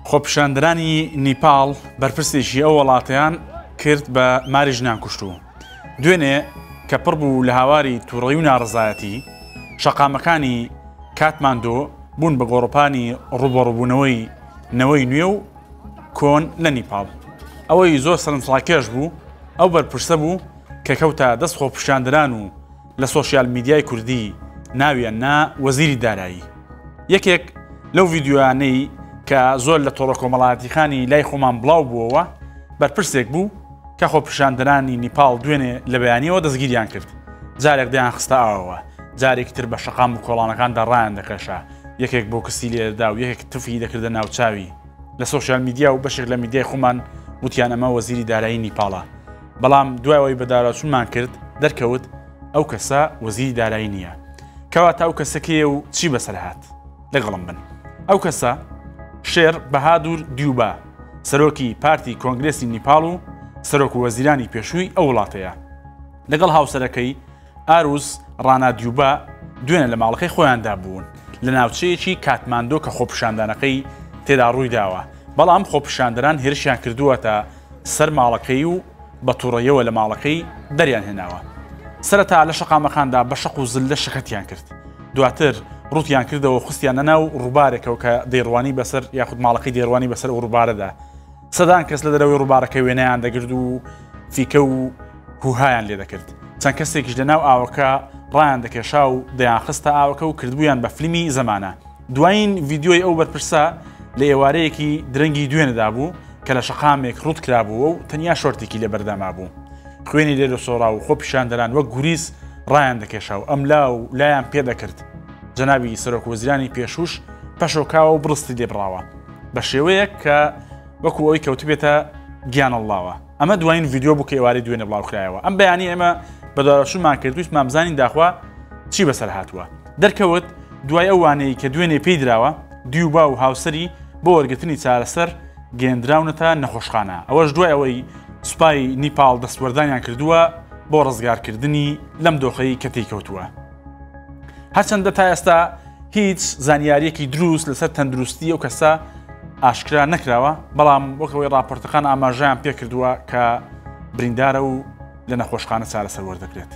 خۆپیشاندنانی نیپال بەرپرسێکی ئەو وڵاتیان کرد بە ماری ژنان کوشتووە. دوێنێ کە پڕ بوو لە هاواری تووڕەیی و ناڕزایەتی، شەقامەکانی کاتماندۆ بوون بە گۆڕپانی ڕوبەڕووبوونەوەی نەوەی نوێ و کۆن لە نیپال. ئەوەی زۆر سەرنجڕاکێش بوو ئەو بەرپرسە بوو کە کەوتە دەست خۆپیشاندنان و لە سۆشیال میدیای کوردی ناویان نا وەزیری دارایی. یەکێک لەو ڤیدیۆیانەی کە زۆر لە تۆڕە کۆمەڵایەتیەکانی لای خۆمان بڵاو بووەوە بەرپرسێک بوو کە خۆپیشاندنانی نیپال دوێنێ لە بەیانیەوە دەستگیریان کرد. جارێک دەیان خستە ئاوەوە، جارێکی تر بە شەقام و کۆڵانەکاندا ڕایان دەکەشە، یەکێک بۆ کەسی لێدەدا و یەکێک تفی دەکردە ناوچاوی. لە سۆشیال میدیا و بەشێک لە میدیای خۆمان وتیان ئەمە وەزیری دارایی نیپاڵە. بەڵام دوایەوەی بە داراچوونمان کرد دەرکەوت ئەو کەسە وەزیری دارایی نییە. کەواتە ئەو کەسەکەیە و چی بەسەر هات؟ لەگەڵم بن. ئەو کەسە شێر بەهادوور دیوبا، سەرۆکی پارتی کۆنگرێسی نیپال و سەرۆک وەزیرانی پێشووی ئەو وڵاتەیە. لەگەڵ هاوسەرەکەی ئاروس ڕانا دیوبا دوێنێ لە ماڵەکەی خۆیاندا بوون لە ناوچەیەکی کاتماندۆ کە خۆپیشاندانەکەی تێدا ڕووی داوە. بەڵام خۆپیشاندنان هێرشیان کردووەتە سەر ماڵەکەی و بە تووڕەیەوە لە ماڵەکەی دەریان هێناوە. سەرەتا لە شەقامەکاندا بە شەق و زل لە شەکەتیان کرد. دواتر ڕوتیان کردەوە خستیان نەناو ڕووبارێکەوە کە دەیڕوانی بەسەر یاخود ماڵەکەی دەیڕوانی بەسەر ئەو ڕووبارەدا. سەدان کەس لە دەرەوەی ڕووبارەکەی وێنەیان دەگرت و فیکە و هوهایان لێ دەکرد. چەند کەسێکیش لەناو ئاوەکە ڕایان دەکێشا و دەیان خستە ئاوەکە و کردبوویان بە فیلمی زەمانە. دوایین ڤیدیۆی ئەو بەرپرسە لە ئێوارەیەکی درەنگی دوێنێدا بوو کە لە شەقامێک ڕوت کرابووە و تەنیا شۆرتێکی لە بەردەما بوو. خوێنی لێرە سۆڕا و خۆپیشاندەران وەک گوریس ڕایان دەکێشا و ئەملا و لایان پێدەکرد. جەنابی سەرۆک وەزیرانی پێشوش پەشۆکاوە و بڕستی لێبڕاوە بە شێوەیەک کە وەکو ئەوی کەوتبێتە گیانەڵڵاوە. ئەمە دوایین ڤیدیۆ بوو کە ئێوارەی دوێنێ بڵاوکرایەوە. ئەم بەیانی ئێمە بەداڕەشومان کردویست مامزانین داخوا چی بەسەر هاتووە. دەرکەوت دوای ئەو وانەیە کە دوێنێ پێی دراوە دیوبا و هاوسەری بۆ وەرگرتنی چارەسەر گەێنراونەتە نەخۆشخانە. ئەوەش دوای ئەوەی سوپای نیپال دەستوەردانیان کردووە بۆ ڕزگارکردنی لەم دۆخەی کە تێکەوتووە. هەرچەندە تا ئێستا هیچ زانیاریەکی دروست لەسەر تەندروستی ئەو کەسە ئاشکرا نەکراوە، بەڵام وەکەوەی راپۆرتەکان ئاماژەیان پێ کردووە کە بریندارە و لە نەخۆشخانە چارەسەر وەردەگرێت.